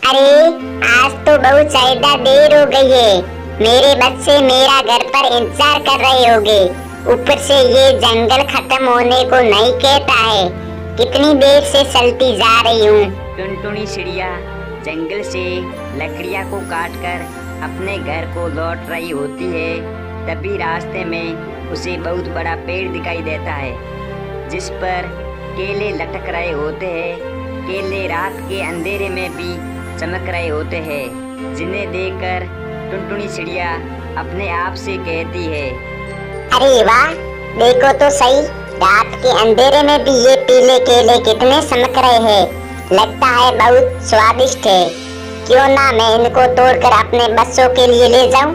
अरे आज तो बहुत ज्यादा देर हो गई है। मेरे बच्चे मेरा घर पर इंतजार कर रहे होंगे। ऊपर से ये जंगल खत्म होने को नहीं कहता है। कितनी देर से चलती जा रही हूँ। टुनटुनी चिड़िया जंगल से लकड़ियाँ को काटकर अपने घर को लौट रही होती है। तभी रास्ते में उसे बहुत बड़ा पेड़ दिखाई देता है जिस पर केले लटक रहे होते हैं। केले रात के अंधेरे में भी चमक रहे होते हैं, जिन्हें देखकर टुनटुनी चिड़िया अपने आप से कहती है, अरे वाह, देखो तो सही, रात के अंधेरे में भी ये पीले केले कितने चमक रहे हैं। लगता है बहुत स्वादिष्ट है। क्यों ना मैं इनको तोड़कर अपने बच्चों के लिए ले जाऊं।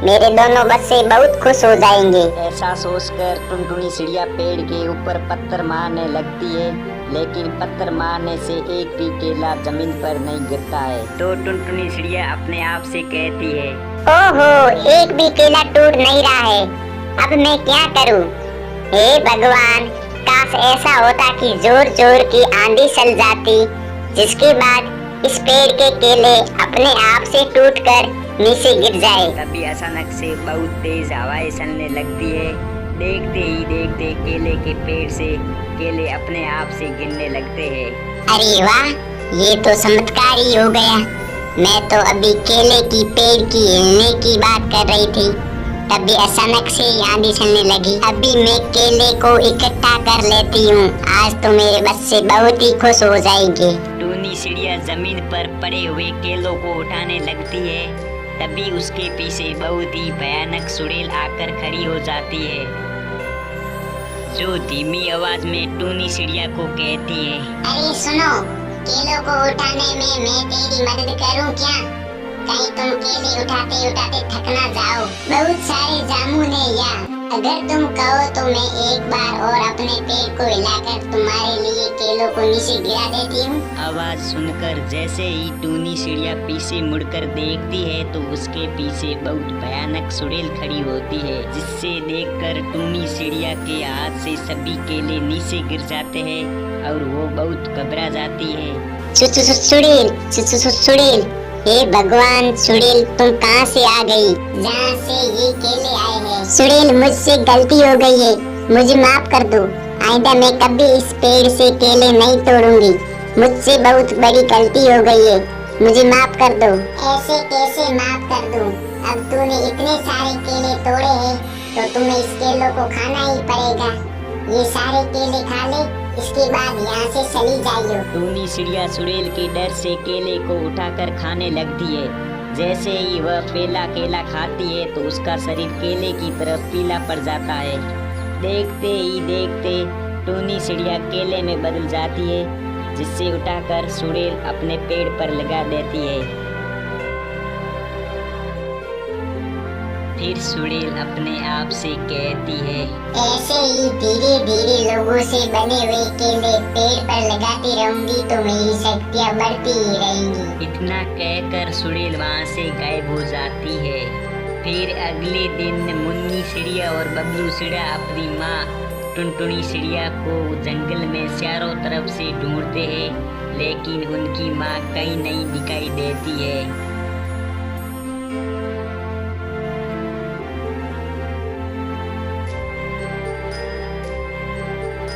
मेरे दोनों बच्चे बहुत खुश हो जाएंगे। ऐसा सोचकर टुनटुनी चिड़िया पेड़ के ऊपर पत्थर मारने लगती है, लेकिन पत्थर मारने से एक भी केला जमीन पर नहीं गिरता है। तो टुनटुनी चिड़िया अपने आप से कहती है, ओहो, एक भी केला टूट नहीं रहा है। अब मैं क्या करूं? हे भगवान, काश ऐसा होता कि जोर जोर की आंधी चल जाती, जिसके बाद इस पेड़ के केले अपने आप से टूटकर नीचे गिर जाए। तभी अचानक से बहुत तेज हवाएं चलने लगती है। देखते ही देखते केले के पेड़ से केले अपने आप से गिरने लगते हैं। अरे वाह, ये तो चमत्कार ही हो गया। मैं तो अभी केले की पेड़ की हिलने की बात कर रही थी, तभी अचानक से आंधी चलने लगी। अभी मैं केले को इकट्ठा कर लेती हूँ। आज तो मेरे बच्चे बहुत ही खुश हो जाएंगे। टुनटुनी चिड़िया जमीन पर पड़े हुए केलों को उठाने लगती है। तभी उसके पीछे बहुत ही भयानक चुड़ैल आकर खड़ी हो जाती है, जो धीमी आवाज में टुनटुनी चिड़िया को कहती है, अरे सुनो, केलों को उठाने में मैं तेरी मदद करूं क्या? कहीं तुम केले उठाते उठाते थक ना जाओ। बहुत सारे जामुन है यहाँ। अगर तुम कहो तो मैं एक बार और अपने पेड़ को हिलाकर तुम्हारे लिए केलों को नीचे गिरा देती हूँ। आवाज सुनकर जैसे ही टुनटुनी चिड़िया पीछे मुड़कर देखती है तो उसके पीछे बहुत भयानक चुड़ैल खड़ी होती है, जिससे देखकर टुनटुनी चिड़िया के हाथ से सभी केले नीचे गिर जाते हैं और वो बहुत घबरा जाती है। चुड़ैल, हे भगवान, चुड़ैल तुम कहाँ से आ गई? जहाँ से ये केले आए हैं। चुड़ैल, मुझसे गलती हो गई है, मुझे माफ कर दो। आइंदा मैं कभी इस पेड़ से केले नहीं तोड़ूंगी। मुझसे बहुत बड़ी गलती हो गई है, मुझे माफ कर दो। ऐसे कैसे माफ कर दूं? अब तूने इतने सारे केले तोड़े हैं तो तुम्हें इस केलों को खाना ही पड़ेगा। ये सारे केले खा ले, इसके बाद यहाँ से चली जाइयो। टुनटुनी चिड़िया चुड़ैल के डर से केले को उठाकर खाने लगती है। जैसे ही वह पहला केला खाती है तो उसका शरीर केले की तरफ पीला पड़ जाता है। देखते ही देखते टुनटुनी चिड़िया केले में बदल जाती है, जिससे उठाकर चुड़ैल अपने पेड़ पर लगा देती है। फिर चुड़ैल अपने आप से कहती है, ऐसे ही धीरे धीरे लोगों से बने हुए केले पेड़ पर लगाती रहूंगी तो मेरी शक्तियाँ बढ़ती ही रहेंगी। इतना कहकर चुड़ैल वहाँ से गायब हो जाती है। फिर अगले दिन मुन्नी चिड़िया और बबलू चिड़िया अपनी माँ टुनटुनी चिड़िया को जंगल में चारों तरफ से ढूंढते हैं, लेकिन उनकी माँ कहीं नहीं दिखाई देती है।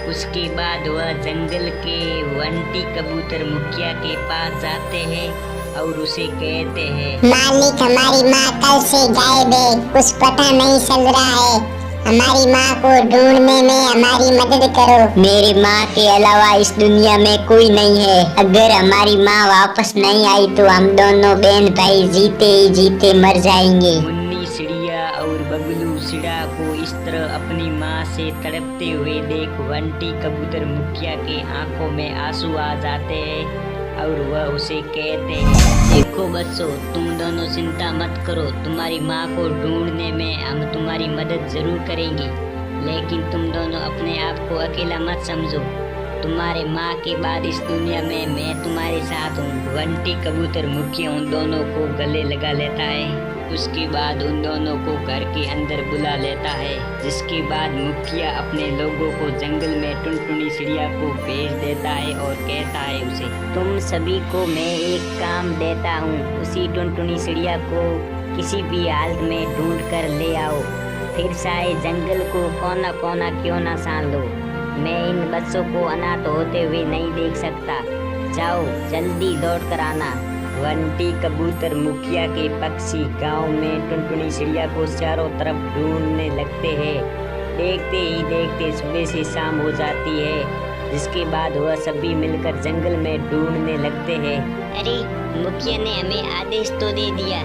उसके बाद वह जंगल के वंटी कबूतर मुखिया के पास जाते हैं और उसे कहते हैं, मालिक, हमारी माँ कल से गायब है, कुछ पता नहीं चल रहा है। हमारी माँ को ढूंढने में हमारी मदद करो। मेरी माँ के अलावा इस दुनिया में कोई नहीं है। अगर हमारी माँ वापस नहीं आई तो हम दोनों बहन भाई जीते ही जीते मर जाएंगे। मुन्नी चिड़िया और बबलू चिड़िया को इस तरह अपनी माँ से तड़पते हुए देख वंटी कबूतर मुखिया के आंखों में आंसू आ जाते हैं और वह उसे कहते हैं, देखो बच्चों, तुम दोनों चिंता मत करो। तुम्हारी माँ को ढूंढने में हम तुम्हारी मदद जरूर करेंगे, लेकिन तुम दोनों अपने आप को अकेला मत समझो। तुम्हारे माँ के बाद इस दुनिया में मैं तुम्हारे साथ हूँ। बंटी कबूतर मुखिया उन दोनों को गले लगा लेता है। उसके बाद उन दोनों को घर के अंदर बुला लेता है, जिसके बाद मुखिया अपने लोगों को जंगल में टुनटुनी चिड़िया को भेज देता है और कहता है उसे, तुम सभी को मैं एक काम देता हूँ, उसी टुनटुनी चिड़िया को किसी भी हालत में ढूंढ कर ले आओ, फिर चाहे जंगल को कोना कोना क्यों ना सान लो। मैं इन बच्चों को अनाथ होते हुए नहीं देख सकता। जाओ जल्दी लौट कर आना। बंटी कबूतर मुखिया के पक्षी गांव में टुनटुनी चिड़िया को चारों तरफ ढूंढने लगते हैं। देखते ही देखते सुबह से शाम हो जाती है, जिसके बाद वह सभी मिलकर जंगल में ढूंढने लगते हैं। अरे मुखिया ने हमें आदेश तो दे दिया,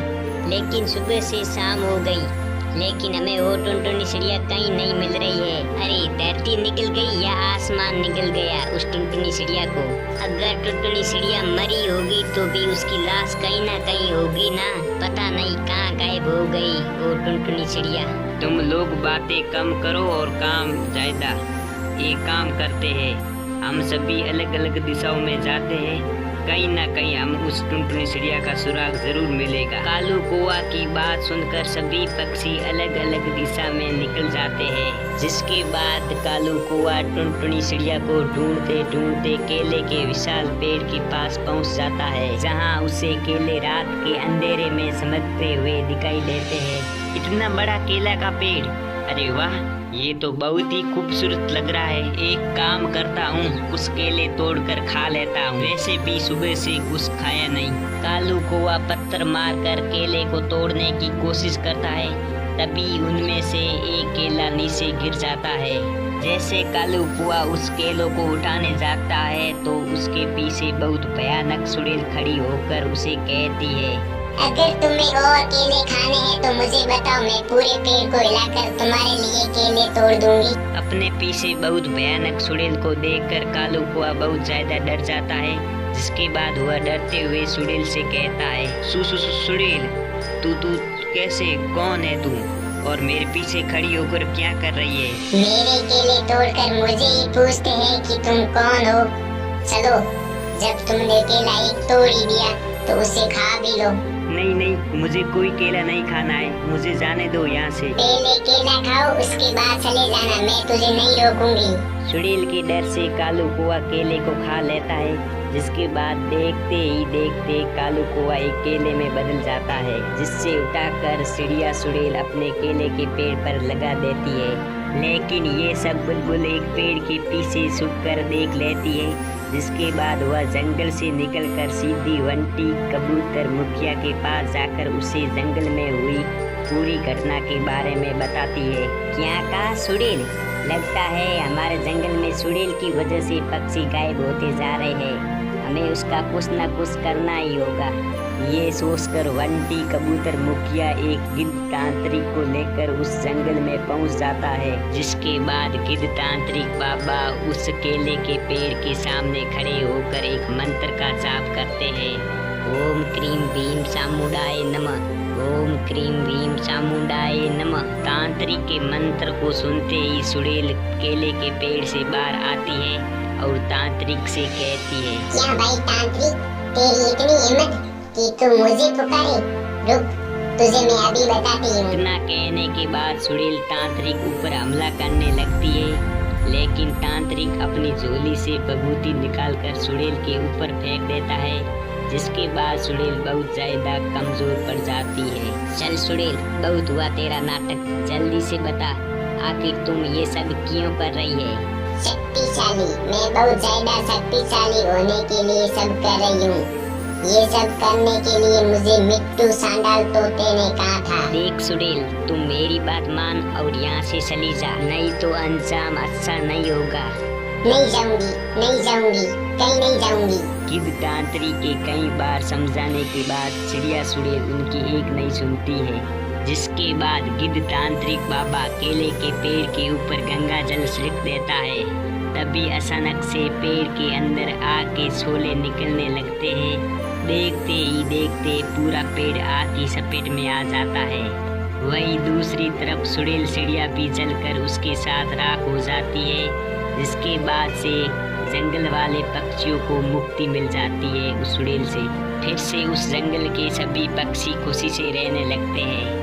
लेकिन सुबह से शाम हो गई, लेकिन हमें वो टुनटुनी चिड़िया कहीं नहीं मिल रही है। अरे धरती निकल गई या आसमान निकल गया उस टुनटुनी चिड़िया को। अगर टुनटुनी चिड़िया मरी होगी तो भी उसकी लाश कहीं ना कहीं होगी ना, पता नहीं कहाँ गायब हो गई वो टुनटुनी चिड़िया। तुम लोग बातें कम करो और काम ज्यादा। एक काम करते हैं, हम सभी अलग अलग दिशाओं में जाते हैं, कहीं ना कहीं हम उस टुनटुनी चिड़िया का सुराग जरूर मिलेगा। कालू कौआ की बात सुनकर सभी पक्षी अलग अलग दिशा में निकल जाते हैं, जिसके बाद कालू कौआ टुनटुनी चिड़िया को ढूंढते ढूंढते केले के विशाल पेड़ के पास पहुंच जाता है, जहां उसे केले रात के अंधेरे में चमकते हुए दिखाई देते हैं। इतना बड़ा केला का पेड़, अरे वाह, ये तो बहुत ही खूबसूरत लग रहा है। एक काम करता हूँ, कुछ केले तोड़कर खा लेता हूँ, वैसे भी सुबह से कुछ खाया नहीं। कालू कौआ पत्थर मारकर केले को तोड़ने की कोशिश करता है, तभी उनमें से एक केला नीचे गिर जाता है। जैसे कालू कौआ उस केलों को उठाने जाता है तो उसके पीछे बहुत भयानक चुड़ैल खड़ी होकर उसे कहती है, अगर तुम्हें और केले खाने हैं तो मुझे बताओ, मैं पूरे पेड़ को हिलाकर तुम्हारे लिए केले तोड़ दूंगी। अपने पीछे बहुत भयानक चुड़ैल को देखकर कालू कौआ बहुत ज्यादा डर जाता है, जिसके बाद वह डरते हुए चुड़ैल से कहता है, चुड़ैल, तू कैसे, कौन है तू और मेरे पीछे खड़ी होकर क्या कर रही है? मेरे केले तोड़कर मुझे ही पूछते हैं कि तुम कौन हो। चलो, जब तुमने केला एक तोड़ ही दिया तो उसे खा भी लो। नहीं, मुझे कोई केला नहीं खाना है, मुझे जाने दो यहाँ से। पहले केला खाओ, उसके बाद चले जाना, मैं तुझे नहीं रोकूंगी। चुड़ैल के डर से कालू कौआ केले को खा लेता है, जिसके बाद देखते ही देखते कालू कौआ एक केले में बदल जाता है, जिससे उठाकर चिड़िया चुड़ैल अपने केले के पेड़ पर लगा देती है। लेकिन ये सब बुलबुल एक पेड़ के पीछे छुप कर देख लेती है, जिसके बाद वह जंगल से निकलकर सीधी बंटी कबूतर मुखिया के पास जाकर उसे जंगल में हुई पूरी घटना के बारे में बताती है। क्या कहा चुड़ैल? लगता है हमारे जंगल में चुड़ैल की वजह से पक्षी गायब होते जा रहे हैं, हमें उसका कुछ न कुछ करना ही होगा। ये सोचकर बंटी कबूतर मुखिया एक गिद्ध तांत्रिक को लेकर उस जंगल में पहुंच जाता है, जिसके बाद गिद्ध तांत्रिक बाबा उस केले के पेड़ के सामने खड़े होकर एक मंत्र का जाप करते हैं। ओम क्रीम भीम चामुंडाय नमः, ओम क्रीम भीम चामुंडाय नमः। तांत्रिक के मंत्र को सुनते ही चुड़ैल केले के पेड़ से बाहर आती है और तांत्रिक से कहती है, क्या भाई तांत्रिक, तेरी इतनी हिम्मत कि तू मुझे पुकारे? रुक, तुझे मैं अभी बताती हूँ। इतना कहने के बाद चुड़ैल तांत्रिक ऊपर हमला करने लगती है, लेकिन तांत्रिक अपनी झोली से बबूती निकालकर चुड़ैल के ऊपर फेंक देता है, जिसके बाद चुड़ैल बहुत ज्यादा कमजोर पड़ जाती है। चल चुड़ैल, बहुत हुआ तेरा नाटक, जल्दी से बता, आखिर तुम ये सब क्यों कर रही है? शक्तिशाली, मैं बहुत ज्यादा शक्तिशाली होने के लिए सब कर रही हूँ। ये सब करने के लिए मुझे मिट्टू सांडाल तोते ने कहा था। देख चुड़ैल, तुम मेरी बात मान और यहाँ से चली जा, नहीं तो अंजाम अच्छा नहीं होगा। नहीं जाऊंगी, कहीं नहीं जाऊंगी। गिद्ध तांत्रिक के कई बार समझाने के बाद चिड़िया चुड़ैल उनकी एक नहीं सुनती है, जिसके बाद गिद्ध तांत्रिक बाबा केले के पेड़ के ऊपर गंगा जल छिड़क देता है। तभी अचानक से पेड़ के अंदर आग के शोले निकलने लगते हैं। देखते ही देखते पूरा पेड़ आग की चपेट में आ जाता है। वहीं दूसरी तरफ चुड़ैल चिड़िया भी जलकर उसके साथ राख हो जाती है, जिसके बाद से जंगल वाले पक्षियों को मुक्ति मिल जाती है उस चुड़ैल से। फिर से उस जंगल के सभी पक्षी खुशी से रहने लगते हैं।